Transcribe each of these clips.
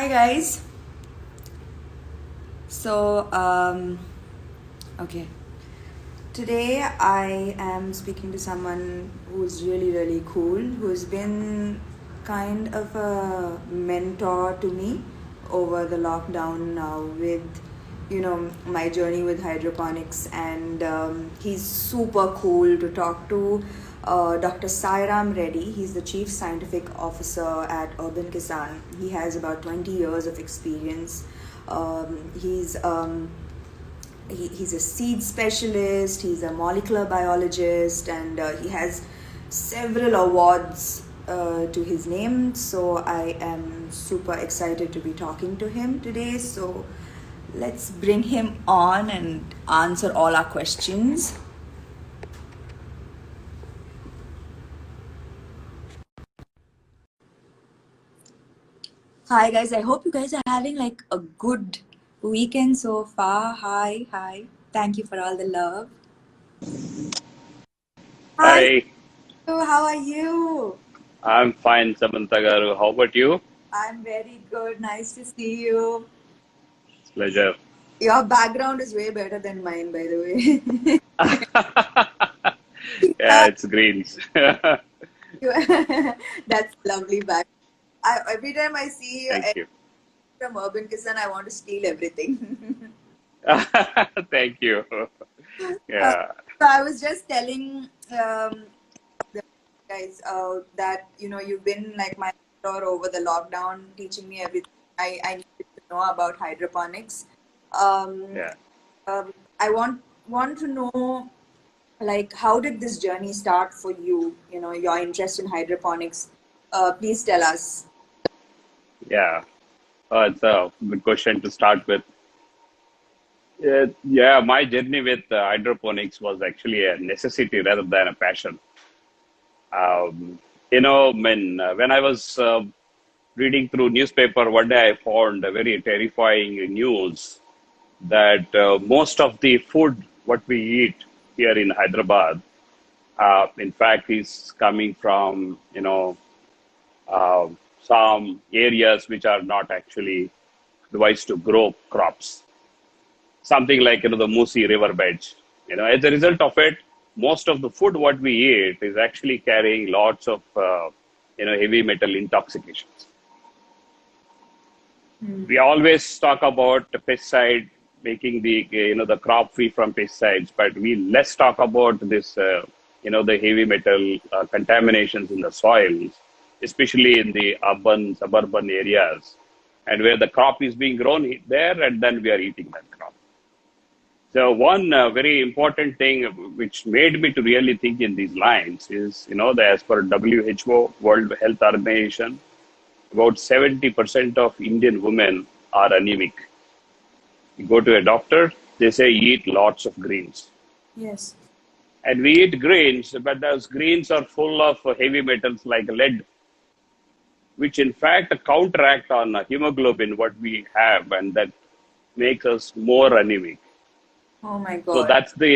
Hi guys. So, okay. Today I am speaking to someone who's really cool, who's been kind of a mentor to me over the lockdown now with, my journey with hydroponics, and he's super cool to talk to. Dr. Sairam Reddy, he's the Chief Scientific Officer at UrbanKisaan. He has about 20 years of experience. He's a seed specialist, he's a molecular biologist, and he has several awards to his name. So I am super excited to be talking to him today. So let's bring him on and answer all our questions. Hi guys, I hope you guys are having like a good weekend so far. Hi. Thank you for all the love. Hi, Hi, how are you? I'm fine, Samantha garu. How about you? I'm very good. Nice to see you. It's pleasure. Your background is way better than mine, by the way. Yeah, it's greens. That's lovely back. Every time I see you Thank you. from UrbanKisaan, I want to steal everything. Thank you. Uh, Yeah, so I was just telling the guys that you've been like my mentor over the lockdown, teaching me everything I needed to know about hydroponics. Um, yeah, I want to know, like, how did this journey start for you? Your interest in hydroponics. Please tell us. yeah. It's a good question to start with. Yeah, my journey with hydroponics was actually a necessity rather than a passion. Um, when I was reading through newspaper, one day I found a very terrifying news that most of the food what we eat here in Hyderabad, in fact, is coming from uh, some areas which are not actually advised to grow crops. Something like the Musi river beds. As a result of it, most of the food what we eat is actually carrying lots of heavy metal intoxications. We always talk about the pesticide making the the crop free from pesticides, but we less talk about this the heavy metal contaminations in the soils, especially in the urban suburban areas, and where the crop is being grown there, and then we are eating that crop. So one very important thing which made me to really think in these lines is that as per WHO, World Health Organization, about 70% of Indian women are anemic. You go to a doctor, they say eat lots of greens. Yes. And we eat greens, but those greens are full of heavy metals like lead, which in fact counteract on hemoglobin, what we have, and that makes us more anemic. Oh my So God. that's the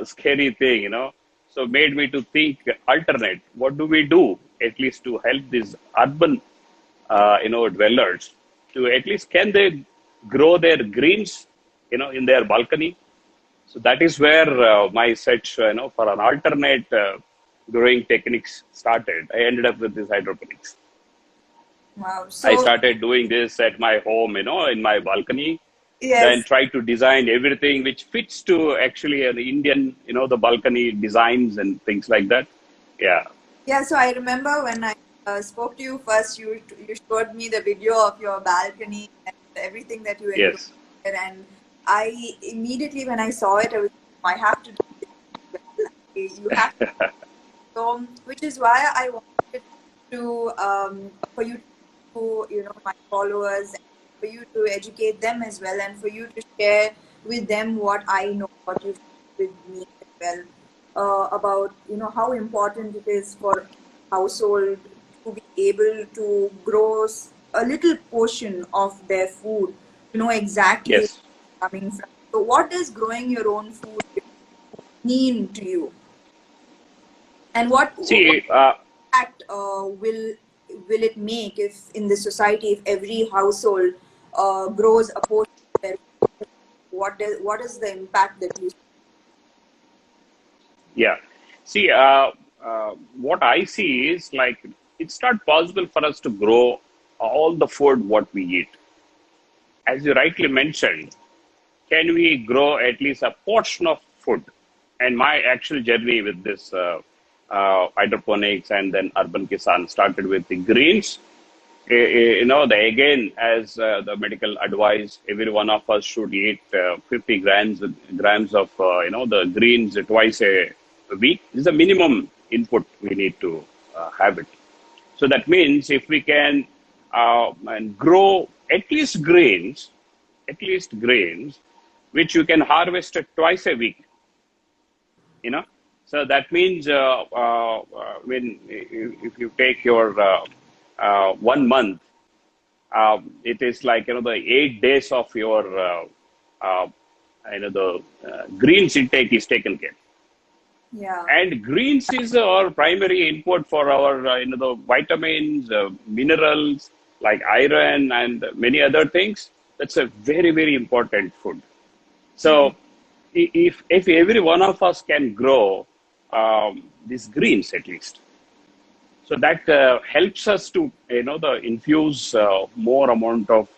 scary thing. So made me to think alternate. What do we do at least to help these urban, dwellers to at least can they grow their greens, in their balcony? So that is where my search, for an alternate growing techniques started. I ended up with this hydroponics. Wow. I So started doing this at my home, in my balcony, then yes. try to design everything which fits to actually an Indian, the balcony designs and things like that. Yeah. Yeah. So I remember when I spoke to you first, you showed me the video of your balcony and everything that you were doing Yes. there, and I immediately when I saw it, I have to do this as well. You have So, which is why I wanted to for you to my followers, for you to educate them as well, and for you to share with them what I know, what you've shared with me as well, about how important it is for household to be able to grow a little portion of their food, to know exactly where Yes. it's coming from. So, what does growing your own food mean to you, and what See, impact will it make if in the society, if every household grows a portion of their, what is the impact that you? Yeah. See, what I see is like it's not possible for us to grow all the food what we eat. As you rightly mentioned, can we grow at least a portion of food? And my actual journey with this hydroponics and then UrbanKisaan started with the greens. Again, as the medical advice, every one of us should eat 50 grams of, the greens twice a week. This is the minimum input we need to have it. So that means if we can and grow at least grains, which you can harvest twice a week, so that means when if you take your 1 month, it is like the 8 days of your uh, the greens intake is taken care. Yeah. And greens is our primary input for our the vitamins, minerals like iron and many other things. That's a very very important food. So if every one of us can grow these greens at least, so that helps us to the infuse more amount of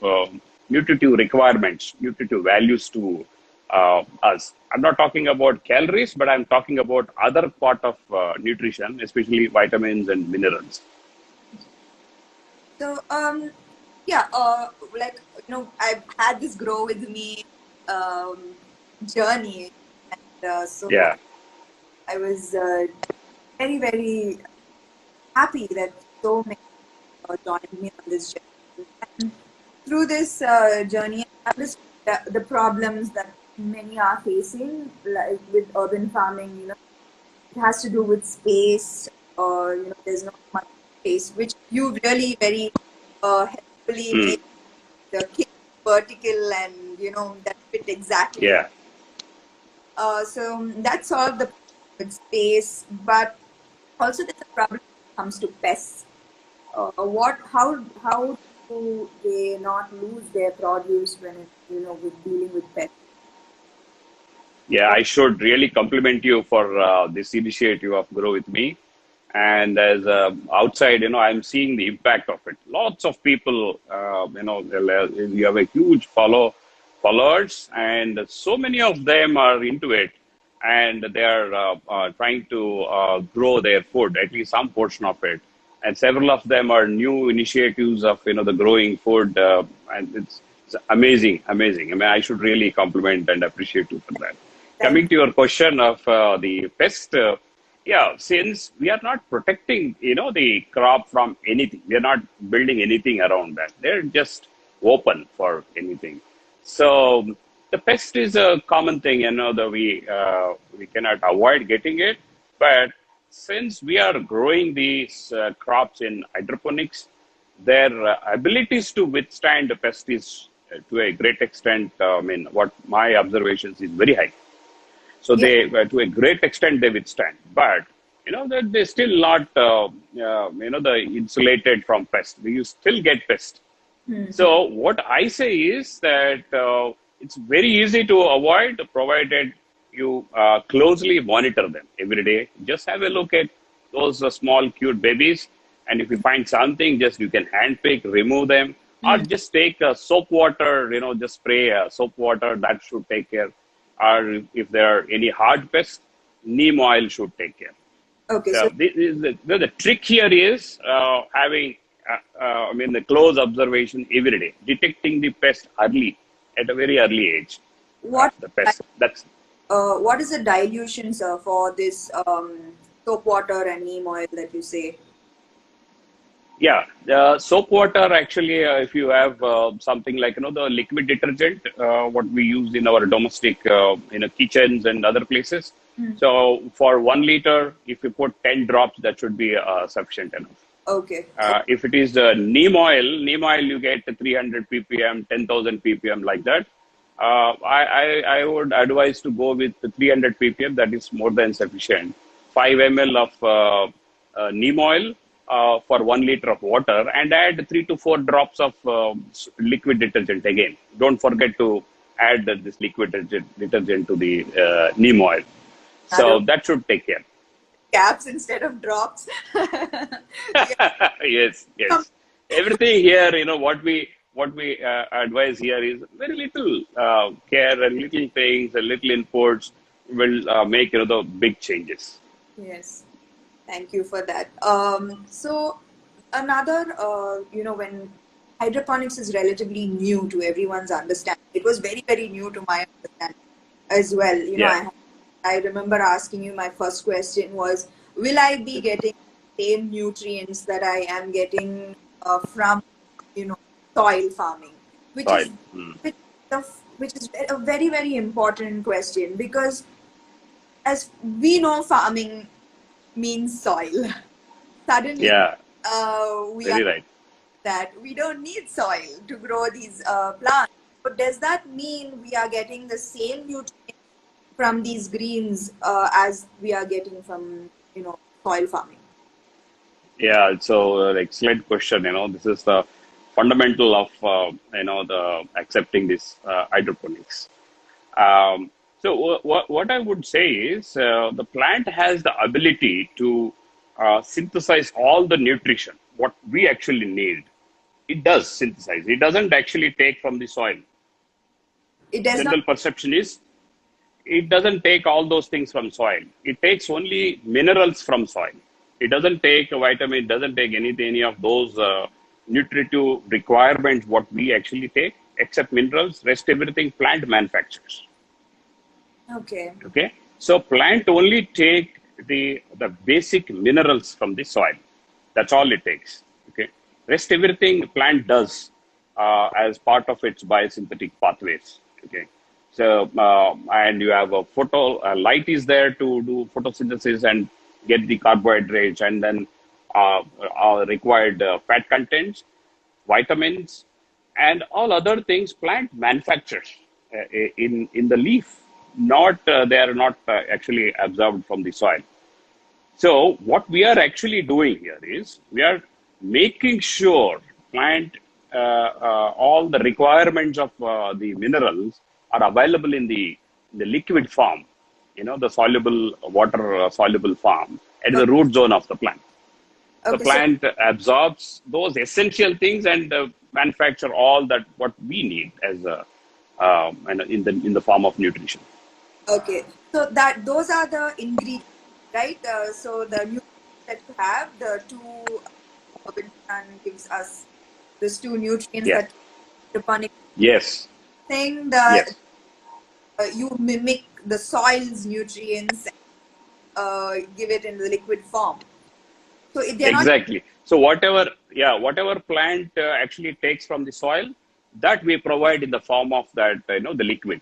nutritive requirements, nutritive values to us. I'm not talking about calories, but I'm talking about other part of nutrition, especially vitamins and minerals. So yeah, like I've had this grow with me journey, and so Yeah, I was very very happy that so many joined me on this journey. And through this journey, I understood the problems that many are facing, like with urban farming. It has to do with space, or there's not much space, which you really very helpfully mm, made the cake vertical, and that fit exactly. yeah. So that solved the problem with space, but also there's a problem when it comes to pests. How do they not lose their produce when with dealing with pests? Yeah, What? I should really compliment you for this initiative of Grow With Me. And as outside, I'm seeing the impact of it. Lots of people, you have a huge followers, and so many of them are into it, and they are trying to grow their food, at least some portion of it. And several of them are new initiatives of the growing food, and it's amazing, amazing. I mean, I should really compliment and appreciate you for that. Thank Coming to your question of the pest, yeah, since we are not protecting, the crop from anything, we are not building anything around that. They're just open for anything. So the pest is a common thing, that we cannot avoid getting it. But since we are growing these crops in hydroponics, their abilities to withstand the pest is to a great extent. I mean, what my observations is very high. So you. they, to a great extent, they withstand. But that they're still not, the insulated from pest. You still get pest. Yeah. So what I say is that it's very easy to avoid, provided you closely monitor them every day. Just have a look at those small cute babies, and if you find something, just you can handpick, remove them, or just take soap water. Just spray soap water. That should take care. Or if there are any hard pests, neem oil should take care. Okay, so So the trick here is having, the close observation every day, detecting the pest early, at a very early age. what The pest. That's what is the dilution, sir, for this soap water and neem oil that you say? Yeah. Soap water actually, if you have something like the liquid detergent, what we use in our domestic kitchens and other places. So for 1 liter, if you put 10 drops, that should be sufficient enough. Okay. If it is neem oil you get 300 ppm, 10,000 ppm like that. I would advise to go with the 300 ppm. That is more than sufficient. 5 ml of neem oil for 1 liter of water and add 3 to 4 drops of liquid detergent again. Don't forget to add this liquid detergent to the neem oil. So that should take care. Caps instead of drops. Yes, yes. Everything here, what we advise here is very little care and little things and little inputs will make the big changes. Yes, thank you for that. So another, when hydroponics is relatively new to everyone's understanding, it was very, very new to my understanding as well. Yeah. I remember asking you, my first question was, will I be getting the same nutrients that I am getting from, soil farming? Which Soil. is which is a very, very important question, because as we know, farming means soil. Suddenly, Yeah, we are very right. that we don't need soil to grow these plants. But does that mean we are getting the same nutrients from these greens as we are getting from soil farming? Yeah, so excellent question. This is the fundamental of the accepting this hydroponics. So what I would say is the plant has the ability to synthesize all the nutrition what we actually need. It does synthesize. It doesn't actually take from the soil. It does not. General perception is it doesn't take all those things from soil. It takes only minerals from soil. It doesn't take a vitamin, it doesn't take any of those nutritive requirements what we actually take, except minerals, rest everything plant manufactures. Okay. Okay. So plant only take the basic minerals from the soil. That's all it takes. Okay. Rest everything plant does as part of its biosynthetic pathways. Okay. So and you have a light is there to do photosynthesis and get the carbohydrates and then required fat contents, vitamins, and all other things plant manufactures in the leaf. Not they are not actually absorbed from the soil. So what we are actually doing here is we are making sure plant all the requirements of the minerals are available in the liquid form, the soluble water soluble form at the Okay. root zone of the plant. The Okay. So plant absorbs those essential things and manufacture all that what we need as in the form of nutrition. okay. So that those are the ingredients, right? So the nutrients that you have, the two UrbanKisaan gives us these two nutrients Yeah. that hydroponic Yes. thing that Yes. you mimic the soil's nutrients and give it in the liquid form. So if they're not, Exactly. So whatever plant actually takes from the soil, that we provide in the form of that, the liquid.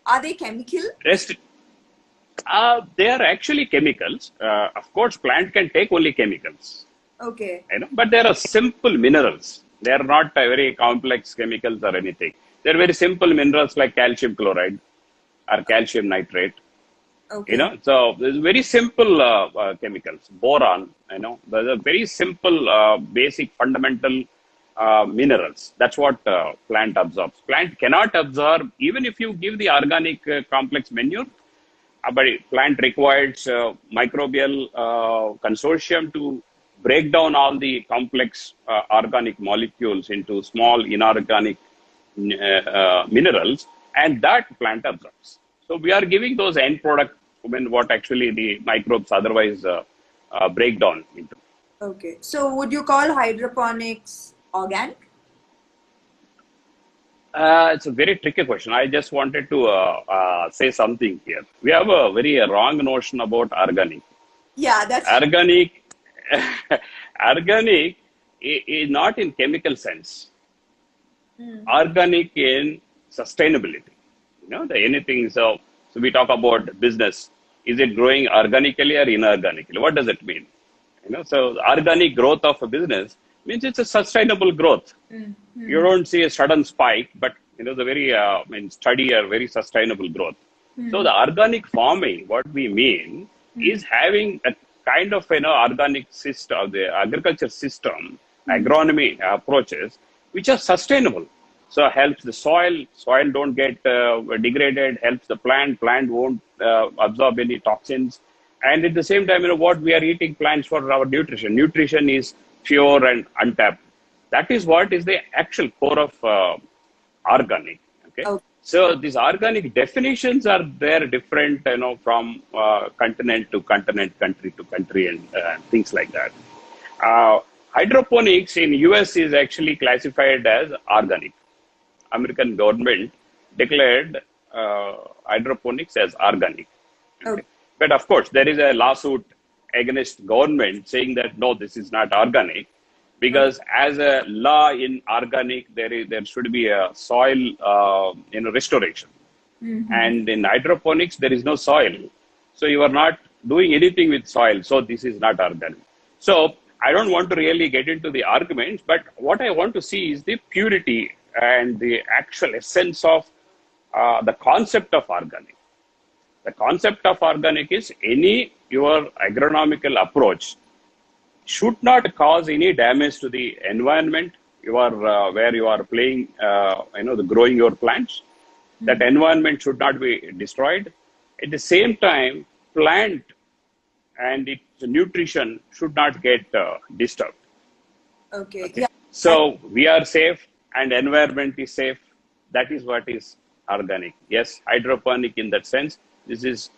are they chemical? Rest, they are actually chemicals. Of course, plant can take only chemicals, Okay. but there are simple minerals. They are not very complex chemicals or anything. They're very simple minerals like calcium chloride or calcium nitrate. Okay. So there's very simple chemicals. Boron, there's a very simple, basic, fundamental minerals. That's what plant absorbs. Plant cannot absorb, even if you give the organic complex manure, but plant requires microbial consortium to break down all the complex organic molecules into small inorganic minerals, and that plant absorbs. So we are giving those end product when what actually the microbes otherwise break down into. Okay. So would you call hydroponics organic? It's a very tricky question. I just wanted to say something here. We have a very wrong notion about organic. Yeah, that's Organic, organic is not in chemical sense. Organic in sustainability. Anything. So we talk about business. Is it growing organically or inorganically? What does it mean? So organic growth of a business means it's a sustainable growth. You don't see a sudden spike, but the very steady or very sustainable growth. So the organic farming, what we mean is having a kind of organic system, the agriculture system, agronomy approaches, which are sustainable. So helps the soil don't get degraded, helps the plant won't absorb any toxins, and at the same time, what we are eating plants for our nutrition. Nutrition is pure and untapped. That is what is the actual core of organic. Okay, Okay. so these organic definitions are there different, from continent to continent, country to country, and things like that. Hydroponics in US is actually classified as organic. American government declared hydroponics as organic. Okay. Okay. But of course, there is a lawsuit against government saying that no, this is not organic, because as a law in organic, there should be a soil restoration, and in hydroponics there is no soil, so you are not doing anything with soil. So this is not organic. So I don't want to really get into the arguments, but what I want to see is the purity and the actual essence of the concept of organic. The concept of organic is your agronomical approach should not cause any damage to the environment where you are playing, growing your plants. That environment should not be destroyed. At the same time, plant and its nutrition should not get disturbed. Okay. Okay. Yeah. So we are safe and environment is safe. That is what is organic. Yes, hydroponic in that sense. This is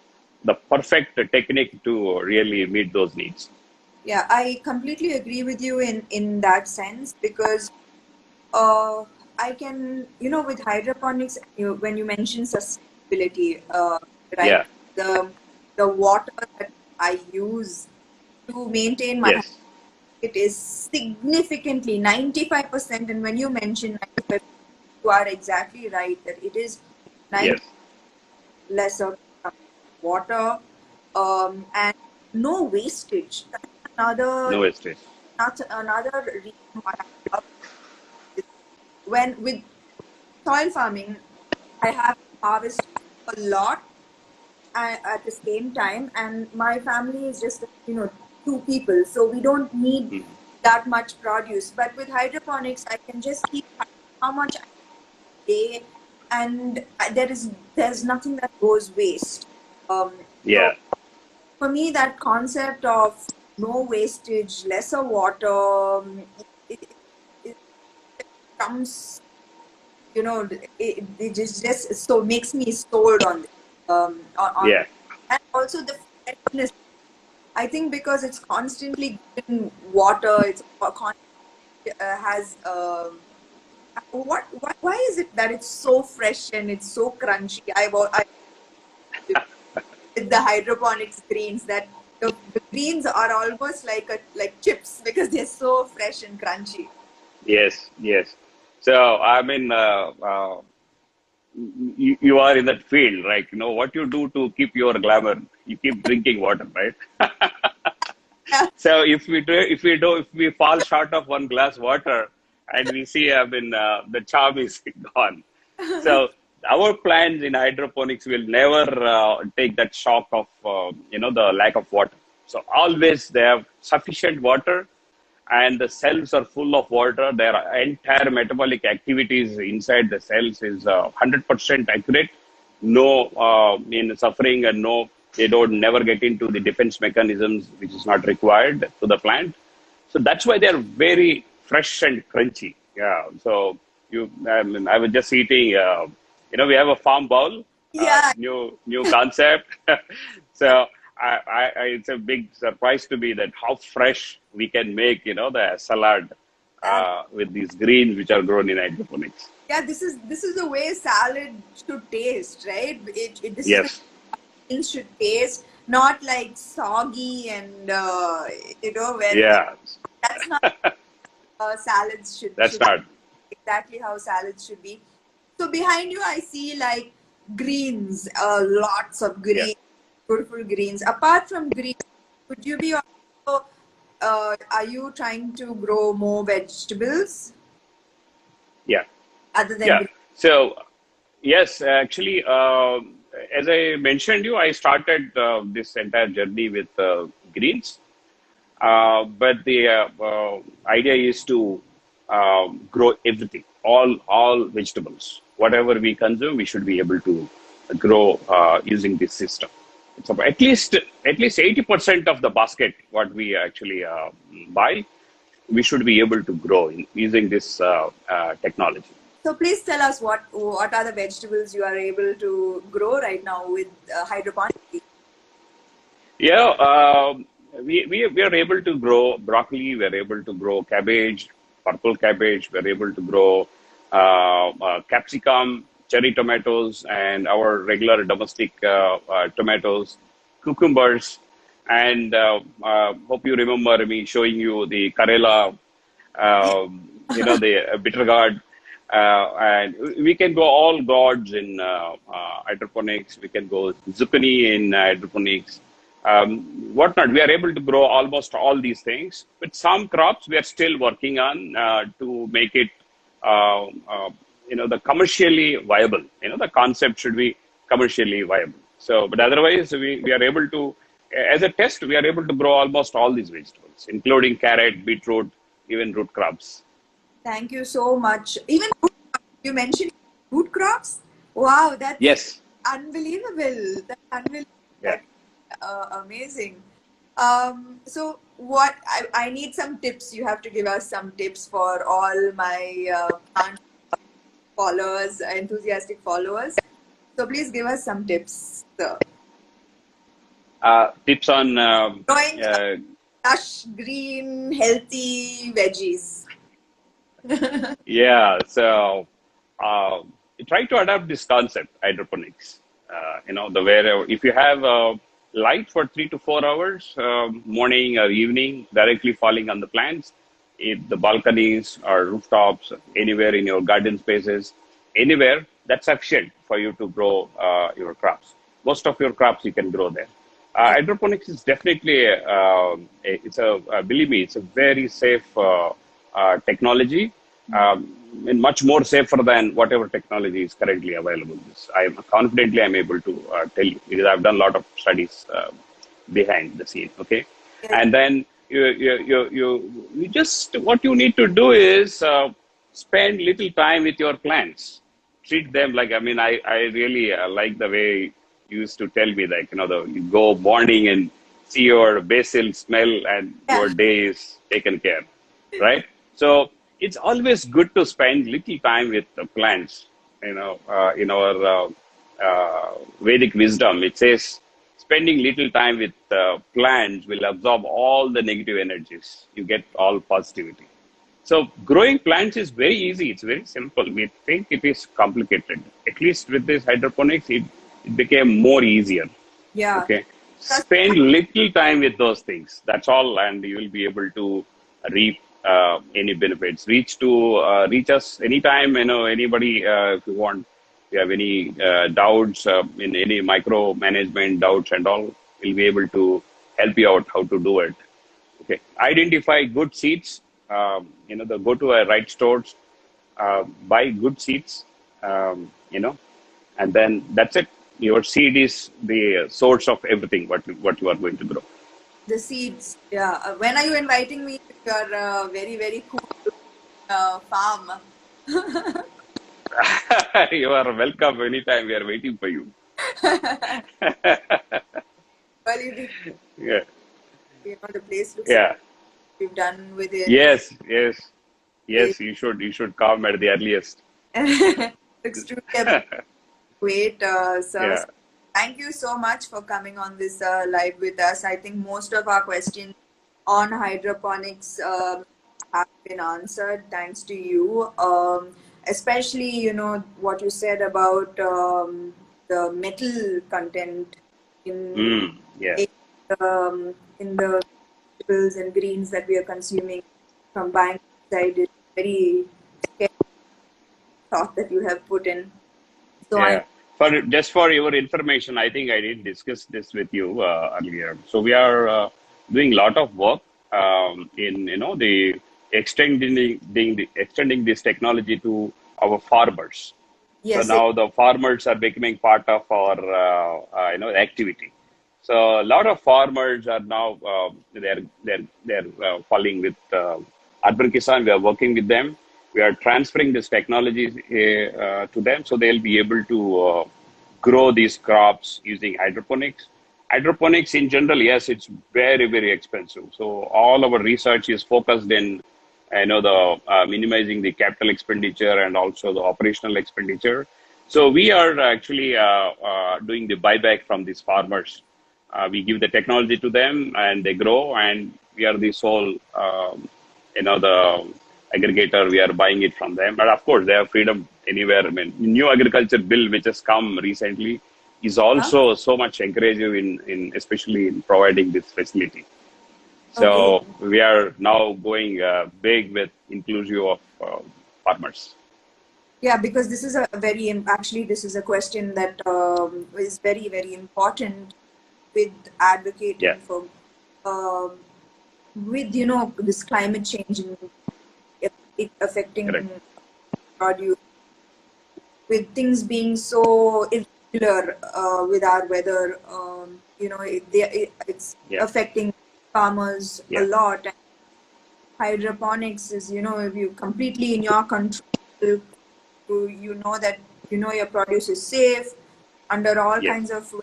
the perfect technique to really meet those needs. Yeah, I completely agree with you in that sense, because I can, with hydroponics, when you mention sustainability, right? Yeah. The water that I use to maintain my Yes. it is significantly 95%. And when you mention 95%, you are exactly right that it is 90% Yes. lesser water, and no wastage. That's No wastage. another reason why I love it. When with soil farming, I have to harvest a lot at the same time, and my family is just two people, so we don't need Mm. that much produce. But with hydroponics, I can just keep how much I day, and there's nothing that goes waste. So Yeah. for me, that concept of no wastage, lesser water, it comes, it just so makes me sold on this. On Yeah. and also the freshness. I think because it's constantly given water, it's has why is it that it's so fresh and it's so crunchy? I with the hydroponics greens that the greens are almost like chips because they're so fresh and crunchy. Yes. Yes. So I mean, you are in that field, right? What you do to keep your glamour. You keep drinking water, right? Yeah. So if we fall short of one glass water, and we see, I mean, the charm is gone. So our plants in hydroponics will never take that shock of the lack of water. So always they have sufficient water, and the cells are full of water. Their entire metabolic activities inside the cells is 100% accurate. No suffering, and no, they don't never get into the defense mechanisms, which is not required to the plant. So that's why they're very fresh and crunchy. Yeah. So I was just eating. We have a farm bowl. Yeah. New concept. So it's a big surprise to me that how fresh we can make the salad with these greens which are grown in hydroponics. Yeah, this is the way salad should taste, right? This is the Yes. greens should taste, not like soggy and when Yeah. that's not salads That's should not. exactly how salads should be. So behind you, I see like greens, lots of Yeah. green, beautiful greens. Apart from green, could you be also, are you trying to grow more vegetables Yeah. other than Yeah. green? So yes, actually, as I mentioned you, I started this entire journey with greens. But the idea is to grow everything, all vegetables. Whatever we consume, we should be able to grow using this system. It's about at least 80% of the basket what we actually buy, we should be able to grow using this technology. So please tell us what are the vegetables you are able to grow right now with hydroponics? Yeah, we are able to grow broccoli. We are able to grow cabbage, purple cabbage. We are able to grow capsicum, cherry tomatoes, and our regular domestic tomatoes, cucumbers, and hope you remember me showing you the Karela, the bitter gourd. And we can go all gourds in hydroponics. We can go zucchini in hydroponics. Whatnot. We are able to grow almost all these things. But some crops we are still working on to make it, the commercially viable. The concept should be commercially viable. So, but otherwise, we are able to, as a test, we are able to grow almost all these vegetables, including carrot, beetroot, even root crops. Thank you so much. Even you mentioned root crops. Wow, that's Yes. unbelievable. That's unbelievable. Yeah. Amazing. So what I need some tips. You have to give us some tips for all my plant followers, enthusiastic followers. So please give us some tips. So, Tips on growing lush, green, healthy veggies. yeah. So try to adapt this concept, hydroponics. The where if you have light for 3 to 4 hours, morning or evening, directly falling on the plants, if the balconies or rooftops, anywhere in your garden spaces, anywhere, that's sufficient for you to grow your crops. Most of your crops you can grow there. Hydroponics is definitely believe me, it's a very safe technology, and much more safer than whatever technology is currently available. I'm able to tell you because I've done a lot of studies behind the scene. Okay, and then you just what you need to do is spend little time with your plants. Treat them like I really like the way you used to tell me like you go morning and see your basil smell and your day is taken care, right? So it's always good to spend little time with the plants. In our Vedic wisdom, it says spending little time with plants will absorb all the negative energies. You get all positivity. So growing plants is very easy. It's very simple. We think it is complicated. At least with this hydroponics, it became more easier. Yeah. Okay. Spend little time with those things. That's all, and you will be able to reap any benefits. Reach us anytime. Anybody if you want. If you have any doubts in any micro management doubts and all, we'll be able to help you out how to do it. Okay. Identify good seeds. Go to a right stores, buy good seeds. And then that's it. Your seed is the source of everything. What you are going to grow. The seeds. Yeah. When are you inviting me to your very, very cool farm? You are welcome anytime. We are waiting for you. Well, Yeah. the place looks Yeah. we've done with it. Yes. You should come at the earliest. Looks truly great, sir. Yeah. Thank you so much for coming on this live with us. I think most of our questions on hydroponics have been answered thanks to you. Especially, what you said about the metal content in Yeah. in the vegetables and greens that we are consuming from buying outside is very scary thought that you have put in. So Yeah. For your information, I think I did discuss this with you earlier. So we are doing a lot of work in the extending this technology to our farmers. So Yes. now the farmers are becoming part of our activity. So a lot of farmers are now they're falling with UrbanKisaan. We are working with them. We are transferring this technology to them, so they'll be able to grow these crops using hydroponics. Hydroponics in general, yes, it's very, very expensive. So all our research is focused in, the minimizing the capital expenditure and also the operational expenditure. So we are actually doing the buyback from these farmers. We give the technology to them and they grow, and we are the sole, the aggregator. We are buying it from them. But of course, they have freedom anywhere. I mean, new agriculture bill which has come recently is Huh? also so much encouraging in especially in providing this facility. Okay. So we are now going big with inclusive of farmers. Yeah, because this is a very, actually, this is a question that is very, very important with Yeah, advocating for, um, with, this climate change and it affecting correct. produce, with things being so irregular with our weather, it's Yeah, affecting farmers a yeah, lot. And hydroponics is, if you completely in your control, you know that your produce is safe under all yes, kinds of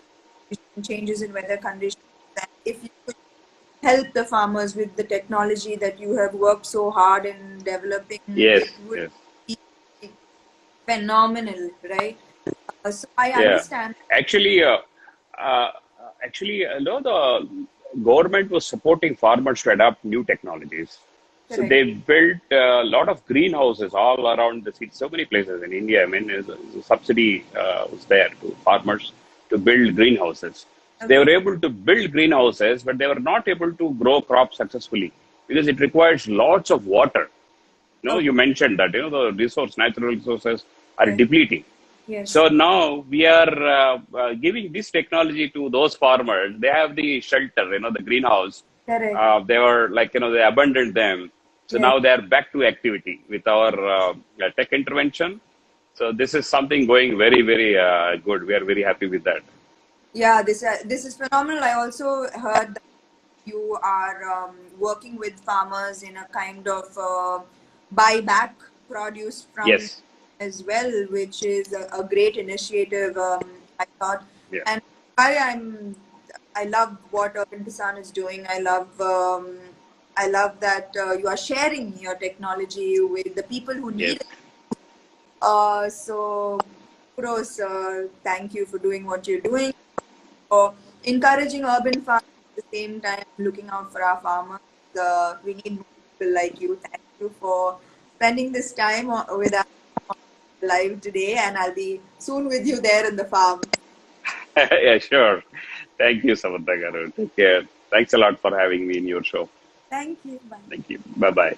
changes in weather conditions. And if you could help the farmers with the technology that you have worked so hard in developing, yes, it would yes. be phenomenal, right? So I Yeah, understand. actually, uh, no, the government was supporting farmers to adopt new technologies. So Correct. they built a lot of greenhouses all around the city, so many places in India. I mean, there's a subsidy was there to farmers to build greenhouses. So they were Okay. able to build greenhouses, but they were not able to grow crops successfully because it requires lots of water. Okay. You mentioned that the natural resources are Correct. depleting. Yes. So now we are giving this technology to those farmers. They have the shelter, the greenhouse. Correct. They were like, they abandoned them. So Yes. now they are back to activity with our tech intervention. So this is something going very, very good. We are very happy with that. Yeah. This is phenomenal. I also heard that you are working with farmers in a kind of buyback produce from Yes. as well, which is a great initiative. I thought, Yeah. and I love what Urban Kisan is doing. I love that you are sharing your technology with the people who need Yes. it. So kudos, thank you for doing what you're doing, for encouraging urban farmers at the same time looking out for our farmers. We need more people like you. Thank you for spending this time with us live today, and I'll be soon with you there in the farm. Yeah, sure. Thank you, Samantha Garu. Take care. Thanks a lot for having me in your show. Thank you. Bye. Thank you. Bye bye.